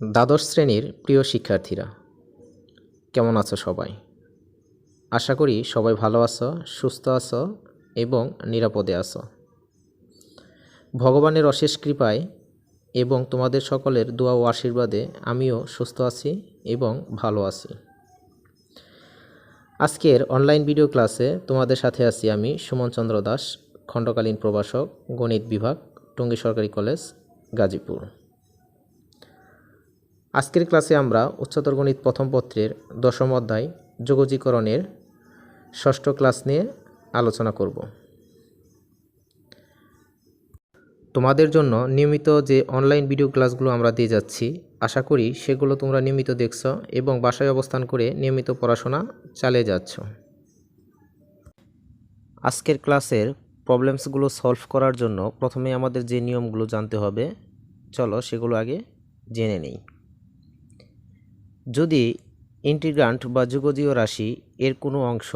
দ্বাদশ শ্রেণীর প্রিয় শিক্ষার্থীরা, কেমন আছো সবাই? আশা করি সবাই ভালো আছো, সুস্থ আছো এবং নিরাপদে আছো। ভগবানের অশেষ কৃপায় এবং তোমাদের সকলের দোয়া ও আশীর্বাদে আমিও সুস্থ আছি এবং ভালো আছি। আজকের অনলাইন ভিডিও ক্লাসে তোমাদের সাথে আছি আমি সুমন চন্দ্র দাস, খণ্ডকালীন প্রভাষক, গণিত বিভাগ, টঙ্গী সরকারি কলেজ, গাজীপুর। আজকের ক্লাসে আমরা উচ্চতর গণিত প্রথম পত্রের 10ম অধ্যায় যোগজীকরণের 6ষ্ঠ ক্লাস নিয়ে আলোচনা করব। তোমাদের জন্য নিয়মিত যে অনলাইন ভিডিও ক্লাসগুলো আমরা দিয়ে যাচ্ছি, আশা করি সেগুলো তোমরা নিয়মিত দেখছো এবং বাসায় অবস্থান করে নিয়মিত পড়াশোনা চালিয়ে যাচ্ছ। আজকের ক্লাসের প্রবলেমসগুলো সলভ করার জন্য প্রথমে আমাদের যে নিয়মগুলো জানতে হবে, চলো সেগুলো আগে জেনে নেই। যদি ইন্টিগ্রান্ট বা যুগজীয় রাশি এর কোনো অংশ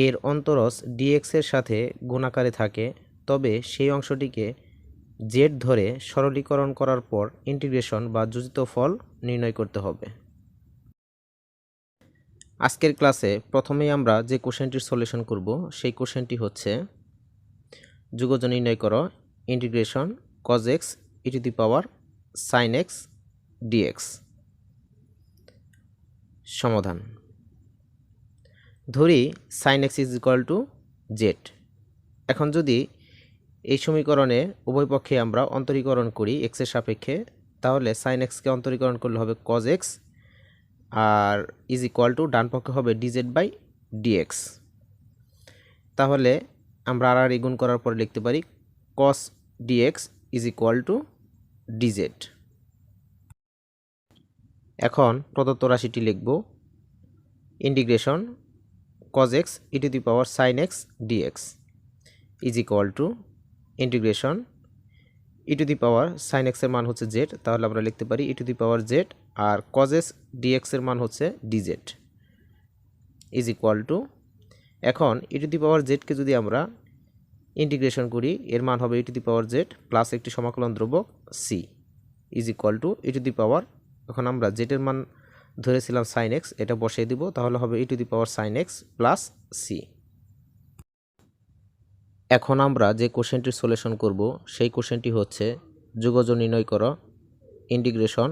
এর অন্তরজ ডিএক্সের সাথে গুণাকারে থাকে, তবে সেই অংশটিকে জেড ধরে সরলীকরণ করার পর ইন্টিগ্রেশন বা যোজিত ফল নির্ণয় করতে হবে। আজকের ক্লাসে প্রথমেই আমরা যে কোশ্চেনটির সলিউশন করব সেই কোশ্চেনটি হচ্ছে যুগজ নির্ণয় করো integration cos x e to the power sine x dx. সমাধান: ধরি sine x is equal to z. এখন যদি এই সমীকরণে উভয় পক্ষে আমরা অন্তরীকরণ করি এক্সের সাপেক্ষে, তাহলে সাইন এক্সকে অন্তরীকরণ করলে হবে কজ এক্স, আর ইজ ইকুয়াল টু ডান পক্ষে হবে ডিজেড বাই ডিএক্স। তাহলে আমরা আর গুণ করার পরে লিখতে পারি কস dx is equal to dz. এখন প্রদত্ত রাশিটি লিখব integration cos x e to the power sine x dx is equal two integration E to the power sign এক্সের মান হচ্ছে জেড, তাহলে আমরা লিখতে পারি ই to the power Z, R cos x ডিএক্সের মান হচ্ছে ডিজেড ইজ ইকুয়াল টু, এখন ই টু দি পাওয়ার জেডকে যদি আমরা ইন্টিগ্রেশন করি এর মান হবে e to the power z plus একটি সমাকলন ধ্রুবক C is equal to e to the power, এখন আমরা জেডের মান ধরেছিলাম সাইন এক্স, এটা বসিয়ে দিব, তাহলে হবে e to the power sine x plus C. এখন আমরা যে কোশ্চেনটির সলিউশন করব সেই কোশ্চেনটি হচ্ছে যুগজ নির্ণয় করো integration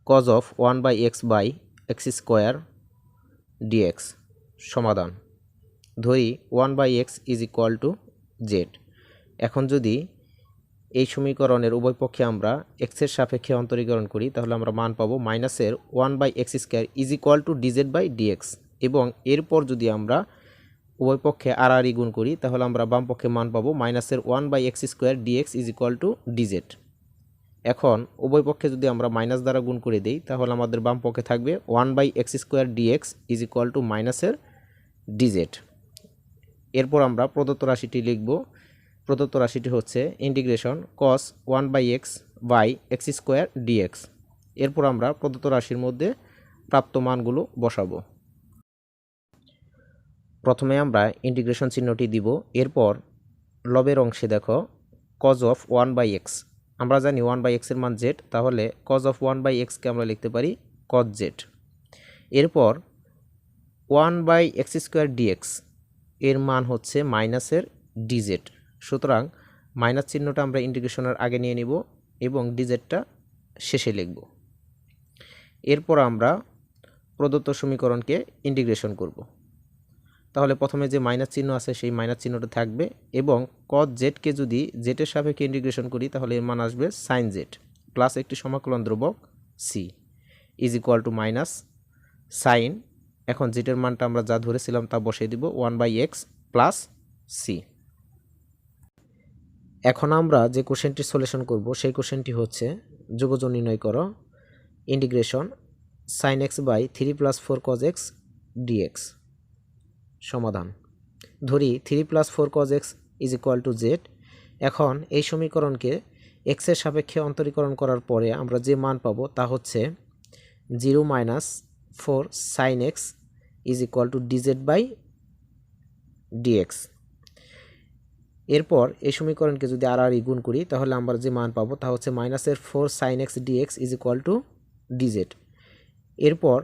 cos of 1/x by x square dx. সমাধান: ধরি 1/x is equal to z. এখন যদি এই সমীকরণের উভয় পক্ষে আমরা এক্সের সাপেক্ষে অন্তরীকরণ করি, তাহলে আমরা মান পাবো মাইনাসের 1/x square is equal to dz by dx, এবং এরপর যদি আমরা উভয় পক্ষে আর গুণ করি, তাহলে আমরা বাম পক্ষে মান পাবো মাইনাসের 1/x square dx is equal to dz. এখন উভয় পক্ষে যদি আমরা মাইনাস দ্বারা গুণ করে দিই, তাহলে আমাদের বাম পক্ষে থাকবে 1/x square dx is equal to মাইনাসের ডিজেড। এরপর আমরা প্রদত্ত রাশিটি লিখব। প্রদত্ত রাশিটি হচ্ছে integration cos 1/x by x square dx. এরপর আমরা প্রদত্ত রাশির মধ্যে প্রাপ্ত মানগুলো বসাবো। প্রথমে আমরা ইন্টিগ্রেশন চিহ্নটি দিব, এরপর লবের অংশে দেখো কজ অফ 1/x, আমরা জানি 1/x এর মান জেড, তাহলে কজ অফ 1/xকে আমরা লিখতে পারি কজ জেড। এরপর 1/x স্কোয়ার ডিএক্স এর মান হচ্ছে মাইনাসের ডিজেড, সুতরাং মাইনাস চিহ্নটা আমরা ইন্টিগ্রেশনের আগে নিয়ে নিব এবং ডিজেডটা শেষে লিখব। এরপর আমরা প্রদত্ত সমীকরণকে ইন্টিগ্রেশন করব। তাহলে প্রথমে যে মাইনাস চিহ্ন আছে সেই মাইনাস চিহ্নটা থাকবে, এবং কজ জেডকে যদি জেডের সাপেক্ষে ইন্টিগ্রেশন করি, তাহলে এর মান আসবে সাইন জেড প্লাস একটি সমাকলন ধ্রুবক C is equal to minus sine, এখন জেডের মানটা আমরা যা ধরেছিলাম তা বসিয়ে দিব 1/x প্লাস সি। এখন আমরা যে কোশ্চেনটির সলিউশন করব সেই কোশ্চেনটি হচ্ছে যুগজ নির্ণয় করো integration sine x by 3 + 4 cos x dx. সমাধান: ধরি 3 + 4 cos x is equal to z. এখন এই সমীকরণকে এক্সের সাপেক্ষে অন্তরীকরণ করার পরে আমরা যে মান পাবো তা হচ্ছে 0 - 4 sin x is equal to dz by dx. এরপর এই সমীকরণকে যদি আর গুণ করি তাহলে আমরা যে মান পাবো তা হচ্ছে -4 sin x dx is equal to dz। এরপর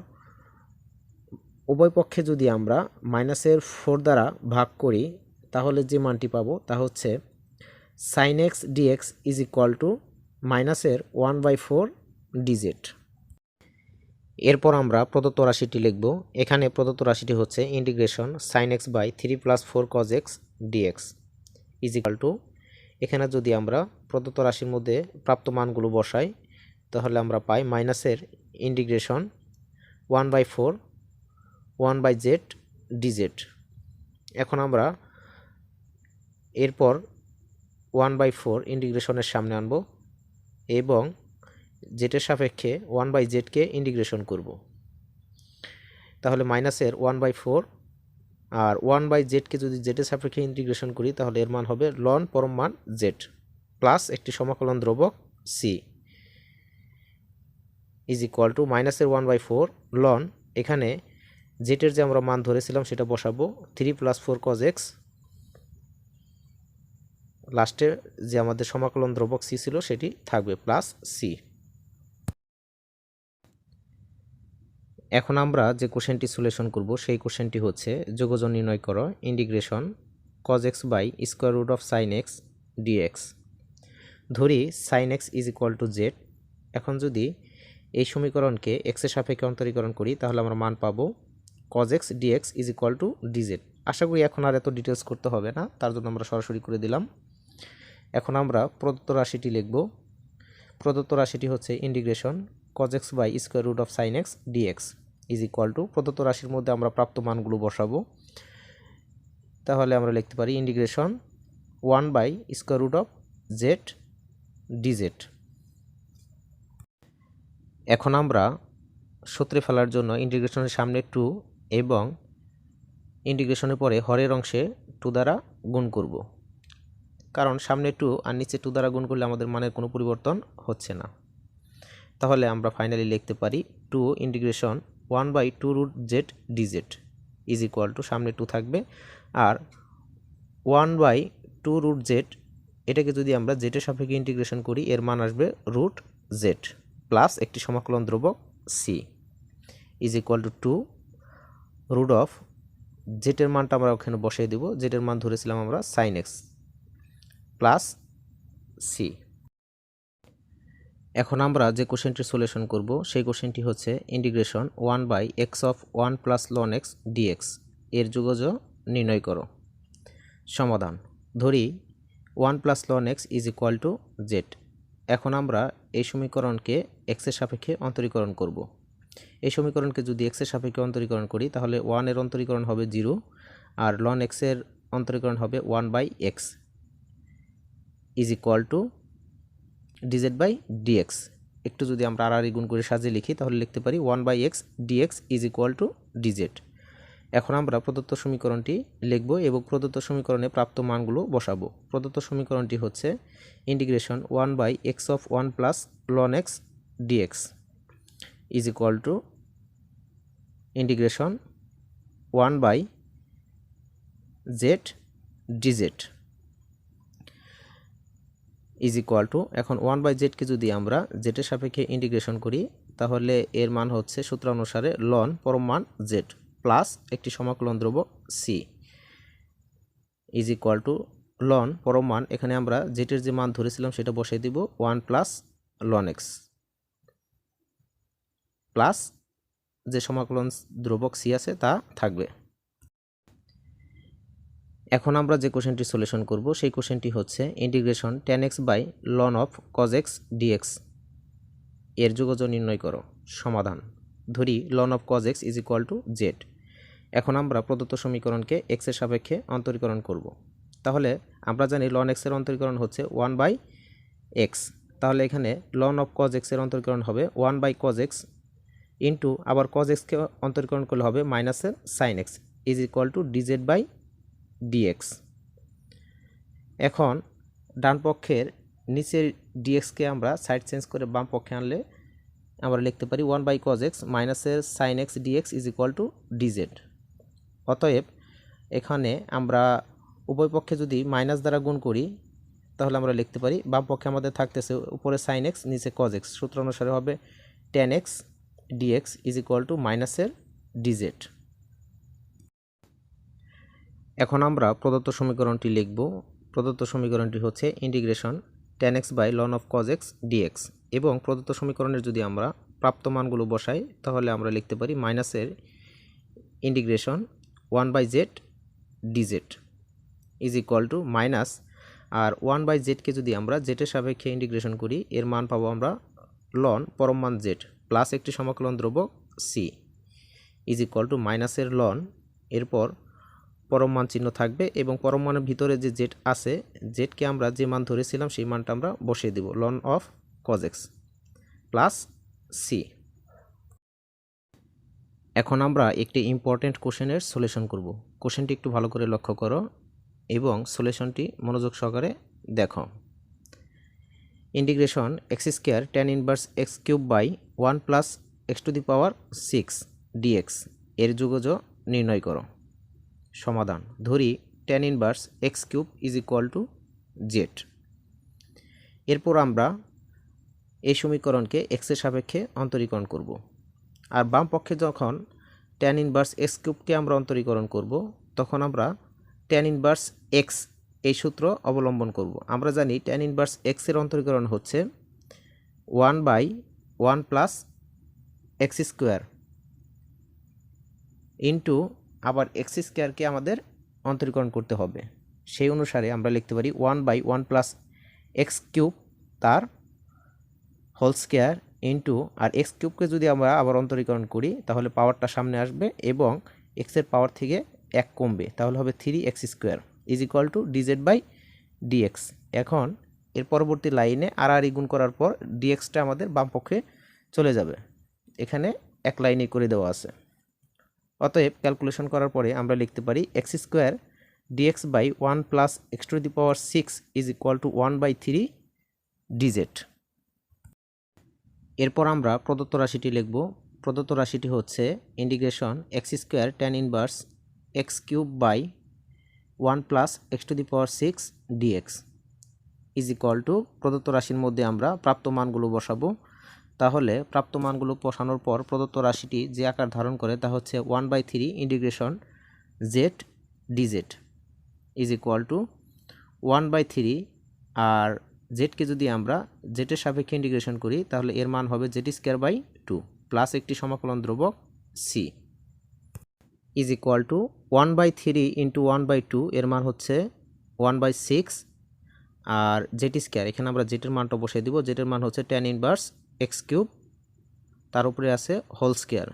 উভয় পক্ষে যদি আমরা -4 দ্বারা ভাগ করি তাহলে যে মানটি পাবো তা হচ্ছে sin x dx is equal two -1/4 dz। এরপর আমরা প্রদত্ত রাশিটি লিখব। এখানে প্রদত্ত রাশিটি হচ্ছে integration sin x by 3 + 4 cos x dx is equal to, এখানে যদি আমরা প্রদত্ত রাশির মধ্যে প্রাপ্ত মানগুলো বসাই তাহলে আমরা পাই মাইনাসের ইন্টিগ্রেশন 1/4 1/z dz। এখন আমরা এরপর 1/4 ইন্টিগ্রেশনের সামনে আনব এবং জেটের সাপেক্ষে 1/z কে ইন্টিগ্রেশন করব। তাহলে মাইনাসের 1/4 আর 1/z কে যদি জেটের সাপেক্ষে ইন্টিগ্রেশন করি তাহলে এর মান হবে লন পরম মান z প্লাস একটি সমাকলন ধ্রুবক c ইজ ইকুয়াল টু মাইনাসের 1/4 লন, এখানে জেটের যে আমরা মান ধরেছিলাম সেটা বসাবো 3 + 4 cos x, লাস্টে যে আমাদের সমাকলন ধ্রুবক c ছিল সেটি থাকবে প্লাস c। এখন আমরা যে কোশ্চেনটি সলিউশন করব সেই কোশ্চেনটি হচ্ছে যোগজন নির্ণয় করো integration cos x by square root of sin x dx। ধরি sin x is equal to z। এখন যদি এই সমীকরণকে x এর সাপেক্ষে অন্তরীকরণ করি তাহলে আমরা মান পাবো cos x dx is equal to dz। আশা করি এখন আর এত ডিটেলস করতে হবে না, তার জন্য আমরা সরাসরি করে দিলাম। এখন আমরা প্রদত্ত রাশিটি লিখব। প্রদত্ত রাশিটি হচ্ছে integration cos x by square root of sin x dx is equal to, প্রদত্ত রাশির মধ্যে আমরা প্রাপ্ত মানগুলো বসাবো। তাহলে আমরা লিখতে পারি integration 1 by square root of z dz। এখন আমরা সূত্রে ফেলার জন্য ইন্টিগ্রেশনের সামনে 2 এবং ইন্টিগ্রেশনের পরে হরের অংশে 2 দ্বারা গুণ করব, কারণ সামনে 2 আর নিচে 2 দ্বারা গুণ করলে আমাদের মানের কোনো পরিবর্তন হচ্ছে না। তাহলে আমরা ফাইনালি লিখতে পারি 2 integration 1/2 root z dz is equal to, সামনে 2 থাকবে আর 1/2 রুট z, এটাকে যদি আমরা z এর সাপেক্ষে ইন্টিগ্রেশন করি এর মান আসবে রুট z প্লাস একটি সমাকলন ধ্রুবক c is equal to 2 root of z এর মানটা আমরা ওখানে বসিয়ে দেব, z এর মান ধরেছিলাম আমরা sin x প্লাস c। এখন আমরা যে কোশ্চেনটি সলিউশন করব সেই কোশ্চেনটি হচ্ছে integration 1/x of 1 plus loan x dx এর যোগজ নির্ণয় করো। সমাধান, ধরি 1 plus loan x is equal to z। এখন আমরা এই সমীকরণকে x এর সাপেক্ষে অন্তরীকরণ করব। এই সমীকরণকে যদি x এর সাপেক্ষে অন্তরীকরণ করি তাহলে 1 এর অন্তরীকরণ হবে 0 আর লন x এর অন্তরীকরণ হবে 1/x is equal to dz by dx। একটু যদি আমরা আর গুণ করে সাজিয়ে লিখি তাহলে লিখতে পারি 1/x dx is equal to dz। এখন আমরা প্রদত্ত সমীকরণটি লিখব এবং প্রদত্ত সমীকরণে প্রাপ্ত মানগুলো বসাবো। প্রদত্ত সমীকরণটি হচ্ছে integration 1/x of 1 plus loan x dx is equal two integration 1/z dz is equal two, এখন 1/z কে যদি আমরা z এর সাপেক্ষে ইন্টিগ্রেশন করি তাহলে এর মান হচ্ছে সূত্র অনুসারে লন পরম মান z প্লাস একটি সমাকলন ধ্রুবক c is equal to ln পরম মান, এখানে আমরা z এর যে মান ধরেছিলাম সেটা বসিয়ে দিব 1 প্লাস লন x প্লাস যে সমাকলন ধ্রুবক c আছে তা থাকবে। এখন আমরা যে কোশ্চেনটি সলিউশন করব সেই কোশ্চেনটি হচ্ছে integration tan x by ln of cos x dx এর যোগজ নির্ণয় করো। সমাধান, ধরি ln of cos x is equal to z। এখন আমরা প্রদত্ত সমীকরণকে x এর সাপেক্ষে অন্তরীকরণ করব। তাহলে আমরা জানি লন x এর অন্তরীকরণ হচ্ছে 1/x, তাহলে এখানে লন অফ cos x এর অন্তরীকরণ হবে 1/cos x ইন্টু আবার cos x কে অন্তরীকরণ করলে হবে মাইনাসের sin x is equal to dz by dx। এখন ডান পক্ষের নিচের dx কে আমরা সাইড চেঞ্জ করে বাম পক্ষে আনলে আমরা লিখতে পারি 1/cos x মাইনাসের sin x dx is equal to dz। অতএব এখানে আমরা উভয় পক্ষে যদি মাইনাস দ্বারা গুণ করি তাহলে আমরা লিখতে পারি বাম পক্ষে আমাদের থাকতেছে উপরে সাইন এক্স নিচে কজ এক্স, সূত্র অনুসারে হবে tan x dx is equal to মাইনাসের ডিজেড। এখন আমরা প্রদত্ত সমীকরণটি লিখব। প্রদত্ত সমীকরণটি হচ্ছে integration tan x by ln of cos x dx, এবং প্রদত্ত সমীকরণের যদি আমরা প্রাপ্ত মানগুলো বসাই তাহলে আমরা লিখতে পারি মাইনাসের integration one by z dz is equal to minus, আর ওয়ান বাই জেডকে যদি আমরা জেডের সাপেক্ষে ইন্টিগ্রেশন করি এর মান পাবো আমরা লন পরম মান জেড প্লাস একটি সমাকলন দ্রব্যক সি ইজ ইকুয়াল টু মাইনাসের লন, এরপর পরম মান চিহ্ন থাকবে এবং পরম মানের ভিতরে যে জেড আছে জেডকে আমরা যে মান ধরেছিলাম সেই মানটা আমরা বসিয়ে দেব ln of cos x plus C. এখন আমরা একটি ইম্পর্টেন্ট কোশ্চেনের সলিউশন করব। কোশ্চেনটি একটু ভালো করে লক্ষ্য করো এবং সলিউশনটি মনোযোগ সহকারে দেখো। Integration x square tan inverse x cube by one plus x to the power six dx এর যোগজ নির্ণয় করো। সমাধান, ধরি tan inverse x cube is equal to z. এরপর আমরা এই সমীকরণকে এক্সের সাপেক্ষে অন্তরীকরণ করব, আর বাম পক্ষে যখন টেন ইনভার্স এক্স কিউবকে আমরা অন্তরীকরণ করব তখন আমরা টেন ইনভার্স এক্স এই সূত্র অবলম্বন করব। আমরা জানি টেন ইনভার্স এক্সের অন্তরীকরণ হচ্ছে one by one plus x square into আবার এক্স স্কোয়ারকে আমাদের অন্তরীকরণ করতে হবে। সেই অনুসারে আমরা লিখতে পারি one by one plus x cube তার হোল স্কোয়ার ইন্টু, আর এক্স কিউবকে যদি আমরা আবার অন্তরীকরণ করি তাহলে পাওয়ারটা সামনে আসবে এবং এক্সের পাওয়ার থেকে এক কমবে, তাহলে হবে three x square is equal to dz by dx. এখন এর পরবর্তী লাইনে আর গুণ করার পর ডিএক্সটা আমাদের বাম পক্ষে চলে যাবে, এখানে এক লাইনে করে দেওয়া আছে। অতএব ক্যালকুলেশন করার পরে আমরা লিখতে পারি x square dx by one plus x to the power six is equal to one by three dz. এরপর আমরা প্রদত্ত রাশিটি লিখব। প্রদত্ত রাশিটি হচ্ছে integration x square tan inverse x cube by one plus x to the power six dx is equal to, প্রদত্ত রাশির মধ্যে আমরা প্রাপ্ত মানগুলো বসাবো। তাহলে প্রাপ্ত মানগুলো বসানোর পর প্রদত্ত রাশিটি যে আকার ধারণ করে তা হচ্ছে one by three integration z dz is equal to one by three, আর জেডকে যদি আমরা জেডের সাপেক্ষে ইন্টিগ্রেশন করি তাহলে এর মান হবে z square by two plus একটি সমাকলন ধ্রুবক C is equal to one by three into one by two এর মান হচ্ছে ওয়ান বাই সিক্স, আর জেড স্কোয়ার এখানে আমরা জেডের মানটা বসিয়ে দিব। জেডের মান হচ্ছে টেন ইনভার্স এক্স কিউব, তার উপরে আছে হোল স্কোয়ার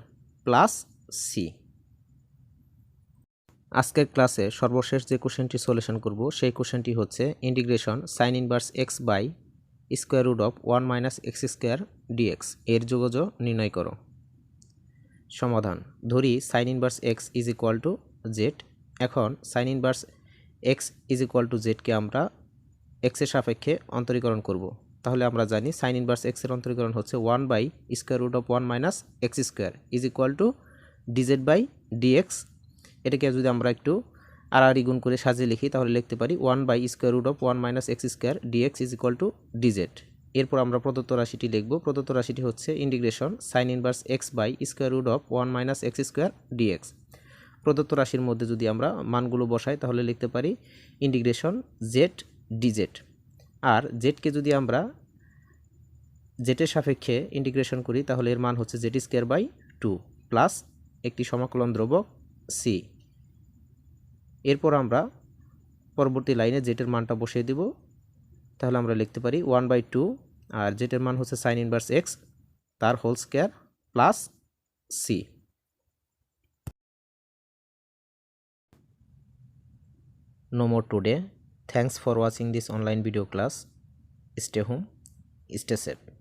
প্লাস সি। আজকের ক্লাসে সর্বশেষ যে কোশ্চেনটি সলিউশন করব সেই কোশ্চেনটি হচ্ছে integration sine inverse x by square root of one minus x square dx এর যোগজ নির্ণয় করো। সমাধান, ধরি sine inverse x is equal to z. এখন sine inverse x is equal to জেডকে আমরা এক্সের সাপেক্ষে অন্তরীকরণ করব। তাহলে আমরা জানি সাইন ইনভার্স এক্সের অন্তরীকরণ হচ্ছে one by square root of one minus x square is equal to dz by dx. এটাকে যদি আমরা একটু আর গুণ করে সাজিয়ে লিখি তাহলে লিখতে পারি one by square root of one minus x square dx is equal to dz. এরপর আমরা প্রদত্ত রাশিটি লিখব। প্রদত্ত রাশিটি হচ্ছে integration sine inverse x by square root of one minus x square dx. প্রদত্ত রাশির মধ্যে যদি আমরা মানগুলো বসাই তাহলে লিখতে পারি ইন্টিগ্রেশন জেড ডিজেড, আর জেডকে যদি আমরা জেডের সাপেক্ষে ইন্টিগ্রেশন করি তাহলে এর মান হচ্ছে z square by two plus একটি সমাকলন ধ্রুবক সি। এরপর আমরা পরবর্তী লাইনে জেডের মানটা বসিয়ে দেব, তাহলে আমরা লিখতে পারি ওয়ান বাই টু, আর জেডের মান হচ্ছে সাইন ইনভার্স এক্স তার whole square plus c. No more today. Thanks for watching this online video class. Stay home, stay safe.